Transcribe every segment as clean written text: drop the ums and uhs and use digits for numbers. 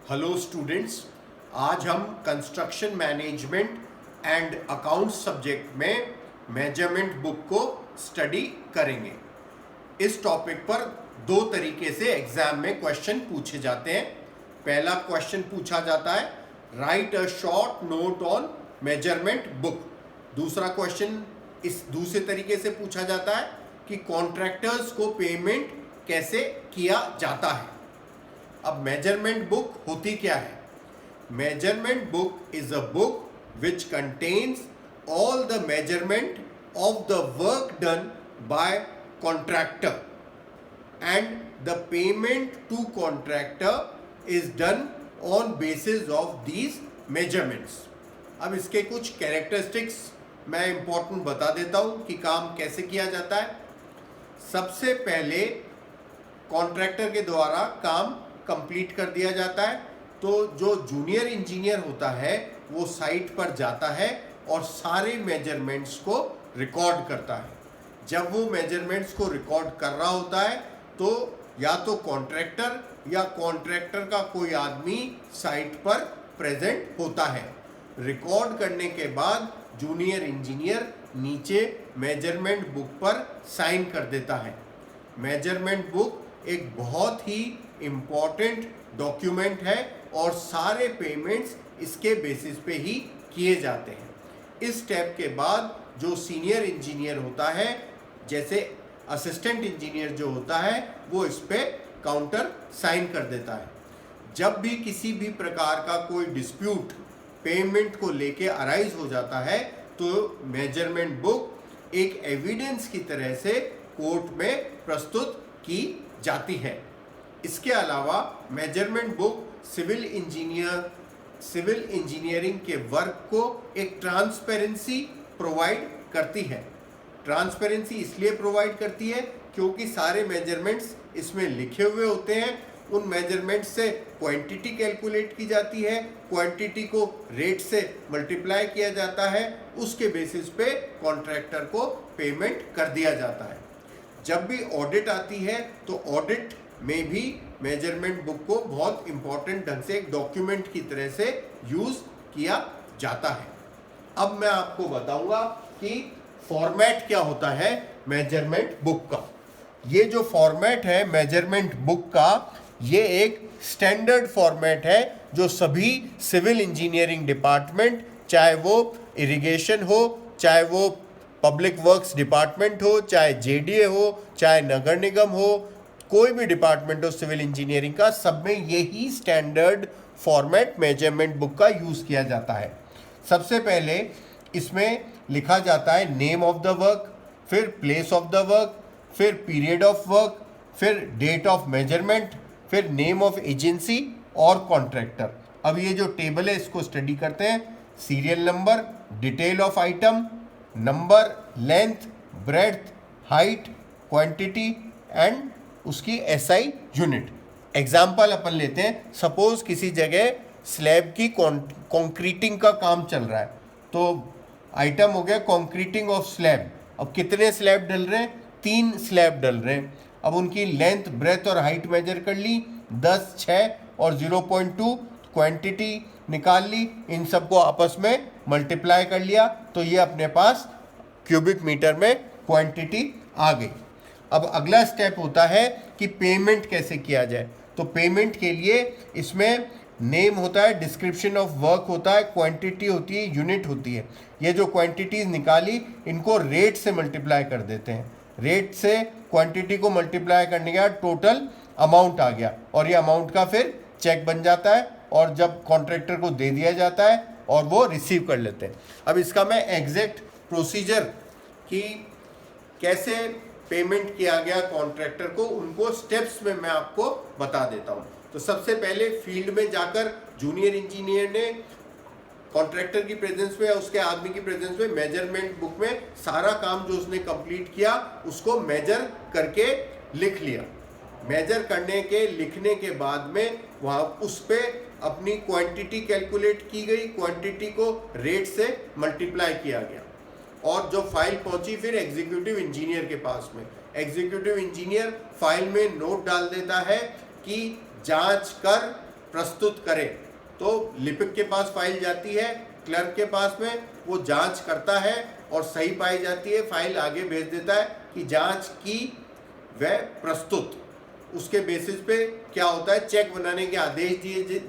Hello students, आज हम construction management and accounts subject में मेजरमेंट बुक को स्टडी करेंगे। इस टॉपिक पर दो तरीके से एग्जाम में क्वेश्चन पूछे जाते हैं। पहला क्वेश्चन पूछा जाता है right a short note on measurement book. दूसरा क्वेश्चन इस दूसरे तरीके से पूछा जाता है कि कॉन्ट्रैक्टर्स को पेमेंट कैसे किया जाता है। अब मेजरमेंट बुक होती क्या है? Measurement book is a book which contains all the measurement of the work done by contractor and the payment to contractor is done on basis of these measurements. अब इसके कुछ कैरेक्टरिस्टिक्स मैं important बता देता हूँ कि काम कैसे किया जाता है। सबसे पहले कॉन्ट्रैक्टर के द्वारा काम कंप्लीट कर दिया जाता है, तो जो जूनियर इंजीनियर होता है वो साइट पर जाता है और सारे मेजरमेंट्स को रिकॉर्ड करता है। जब वो मेजरमेंट्स को रिकॉर्ड कर रहा होता है तो या तो कॉन्ट्रैक्टर या कॉन्ट्रैक्टर का कोई आदमी साइट पर प्रेजेंट होता है। रिकॉर्ड करने के बाद जूनियर इंजीनियर नीचे मेजरमेंट बुक पर साइन कर देता है। मेजरमेंट बुक एक बहुत ही इम्पॉर्टेंट डॉक्यूमेंट है और सारे पेमेंट्स इसके बेसिस पे ही किए जाते हैं। इस स्टेप के बाद जो सीनियर इंजीनियर होता है, जैसे असिस्टेंट इंजीनियर जो होता है, वो इस पे काउंटर साइन कर देता है। जब भी किसी भी प्रकार का कोई डिस्प्यूट पेमेंट को लेके अराइज हो जाता है तो मेजरमेंट बुक एक एविडेंस की तरह से कोर्ट में प्रस्तुत की जाती है। इसके अलावा मेजरमेंट बुक सिविल इंजीनियरिंग के वर्क को एक ट्रांसपेरेंसी प्रोवाइड करती है। ट्रांसपेरेंसी इसलिए प्रोवाइड करती है क्योंकि सारे मेजरमेंट्स इसमें लिखे हुए होते हैं। उन मेजरमेंट्स से क्वांटिटी कैलकुलेट की जाती है, क्वांटिटी को रेट से मल्टीप्लाई किया जाता है, उसके बेसिस पे कॉन्ट्रैक्टर को पेमेंट कर दिया जाता है। जब भी ऑडिट आती है तो ऑडिट में भी मेजरमेंट बुक को बहुत इंपॉर्टेंट ढंग से एक डॉक्यूमेंट की तरह से यूज किया जाता है। अब मैं आपको बताऊंगा कि फॉर्मेट क्या होता है मेजरमेंट बुक का। ये जो फॉर्मेट है मेजरमेंट बुक का, ये एक स्टैंडर्ड फॉर्मेट है जो सभी सिविल इंजीनियरिंग डिपार्टमेंट, चाहे वो इरिगेशन हो, चाहे वो पब्लिक वर्क्स डिपार्टमेंट हो, चाहे जेडीए हो, चाहे नगर निगम हो, कोई भी डिपार्टमेंट हो सिविल इंजीनियरिंग का, सब में यही स्टैंडर्ड फॉर्मेट मेजरमेंट बुक का यूज़ किया जाता है। सबसे पहले इसमें लिखा जाता है नेम ऑफ द वर्क, फिर प्लेस ऑफ द वर्क, फिर पीरियड ऑफ वर्क, फिर डेट ऑफ मेजरमेंट, फिर नेम ऑफ एजेंसी और कॉन्ट्रैक्टर। अब ये जो टेबल है इसको स्टडी करते हैं। Serial number, detail of item, number, length, breadth, height, quantity and उसकी एसआई यूनिट। एग्जाम्पल अपन लेते हैं। सपोज किसी जगह स्लैब की कंक्रीटिंग का काम चल रहा है, तो आइटम हो गया कंक्रीटिंग ऑफ स्लैब। अब कितने स्लैब डल रहे हैं? 3 स्लैब डल रहे हैं। अब उनकी लेंथ, ब्रेथ और हाइट मेजर कर ली, 10, 6 और 0.2 क्वांटिटी निकाल ली, इन सबको आपस में मल्टीप्लाई कर लिया तो ये अपने पास क्यूबिक मीटर में क्वांटिटी आ गई। अब अगला स्टेप होता है कि पेमेंट कैसे किया जाए। तो पेमेंट के लिए इसमें नेम होता है, डिस्क्रिप्शन ऑफ वर्क होता है, क्वांटिटी होती है, यूनिट होती है। ये जो क्वांटिटीज निकाली इनको रेट से मल्टीप्लाई कर देते हैं। रेट से क्वांटिटी को मल्टीप्लाई करने के बाद टोटल अमाउंट आ गया और ये अमाउंट का फिर चेक बन जाता है और जब कॉन्ट्रैक्टर को दे दिया जाता है और वो रिसीव कर लेते हैं। अब इसका मैं एग्जैक्ट प्रोसीजर कि कैसे पेमेंट किया गया कॉन्ट्रैक्टर को, उनको स्टेप्स में मैं आपको बता देता हूं। तो सबसे पहले फील्ड में जाकर जूनियर इंजीनियर ने कॉन्ट्रैक्टर की प्रेजेंस में या उसके आदमी की प्रेजेंस में मेजरमेंट बुक में सारा काम जो उसने कंप्लीट किया उसको मेजर करके लिख लिया। मेजर करने के लिखने के बाद में वहाँ उस पर अपनी क्वांटिटी कैलकुलेट की गई, क्वांटिटी को रेट से मल्टीप्लाई किया गया और जो फाइल पहुंची फिर एग्जीक्यूटिव इंजीनियर के पास में। एग्जीक्यूटिव इंजीनियर फाइल में नोट डाल देता है कि जांच कर प्रस्तुत करे तो लिपिक के पास फाइल जाती है, क्लर्क के पास में, वो जांच करता है और सही पाई जाती है, फाइल आगे भेज देता है कि जांच की व प्रस्तुत। उसके बेसिस पे क्या होता है, चेक बनाने के आदेश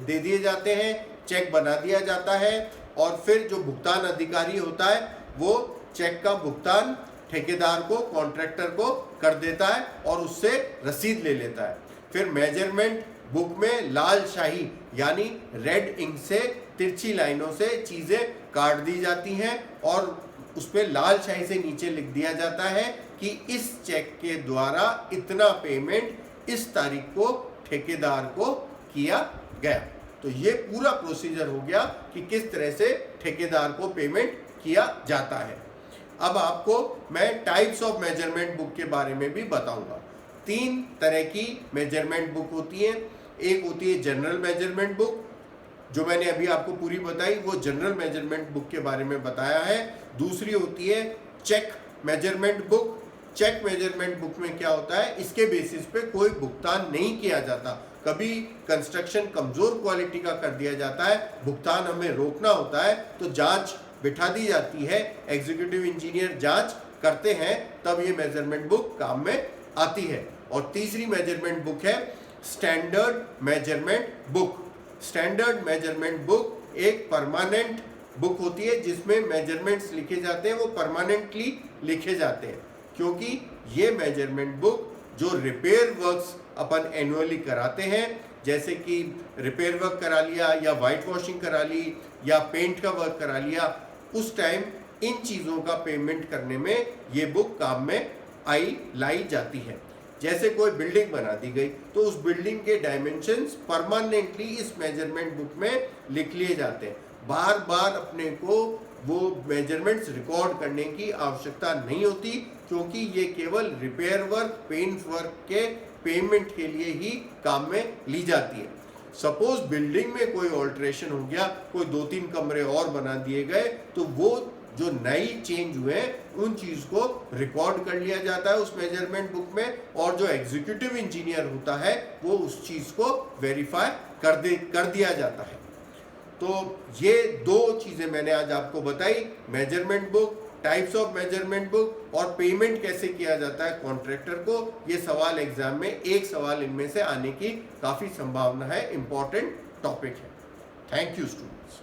दे दिए जाते हैं, चेक बना दिया जाता है और फिर जो भुगतान अधिकारी होता है वो चेक का भुगतान ठेकेदार को, कॉन्ट्रैक्टर को कर देता है और उससे रसीद ले लेता है। फिर मेजरमेंट बुक में लाल शाही यानी रेड इंक से तिरछी लाइनों से चीज़ें काट दी जाती हैं और उस पर लाल शाही से नीचे लिख दिया जाता है कि इस चेक के द्वारा इतना पेमेंट इस तारीख को ठेकेदार को किया गया। तो ये पूरा प्रोसीजर हो गया कि किस तरह से ठेकेदार को पेमेंट किया जाता है। अब आपको मैं टाइप्स ऑफ मेजरमेंट बुक के बारे में भी बताऊंगा। 3 तरह की मेजरमेंट बुक होती है। एक होती है जनरल मेजरमेंट बुक, जो मैंने अभी आपको पूरी बताई, वो जनरल मेजरमेंट बुक के बारे में बताया है। दूसरी होती है check measurement book. Check measurement book में क्या होता है, इसके बेसिस पे कोई भुगतान नहीं किया जाता। कभी कंस्ट्रक्शन कमजोर क्वालिटी का कर दिया जाता है, भुगतान हमें रोकना होता है, तो जांच बिठा दी जाती है, एग्जीक्यूटिव इंजीनियर जांच करते हैं, तब ये मेजरमेंट बुक काम में आती है। और तीसरी मेजरमेंट बुक है standard measurement book. Standard measurement book एक परमानेंट बुक होती है जिसमें मेजरमेंट्स लिखे जाते हैं, वो परमानेंटली लिखे जाते हैं, क्योंकि ये मेजरमेंट बुक जो रिपेयर वर्क्स अपन एनुअली कराते हैं, जैसे कि रिपेयर वर्क करा लिया या वाइट वॉशिंग करा ली या पेंट का वर्क करा लिया, उस टाइम इन चीज़ों का पेमेंट करने में ये बुक काम में लाई जाती है। जैसे कोई बिल्डिंग बना दी गई तो उस बिल्डिंग के डायमेंशंस परमानेंटली इस मेजरमेंट बुक में लिख लिए जाते हैं। बार बार अपने को वो मेजरमेंट्स रिकॉर्ड करने की आवश्यकता नहीं होती, क्योंकि ये केवल रिपेयर वर्क, पेंट वर्क के पेमेंट के लिए ही काम में ली जाती है। सपोज बिल्डिंग में कोई ऑल्ट्रेशन हो गया, कोई 2-3 कमरे और बना दिए गए, तो वो जो नई चेंज हुए उन चीज़ को रिकॉर्ड कर लिया जाता है उस मेजरमेंट बुक में, और जो एग्जीक्यूटिव इंजीनियर होता है वो उस चीज़ को वेरीफाई कर दिया जाता है। तो ये 2 चीज़ें मैंने आज आपको बताई, measurement book, types of measurement book और पेमेंट कैसे किया जाता है कॉन्ट्रैक्टर को। ये सवाल एग्जाम में, एक सवाल इनमें से आने की काफ़ी संभावना है, इंपॉर्टेंट टॉपिक है। Thank you students.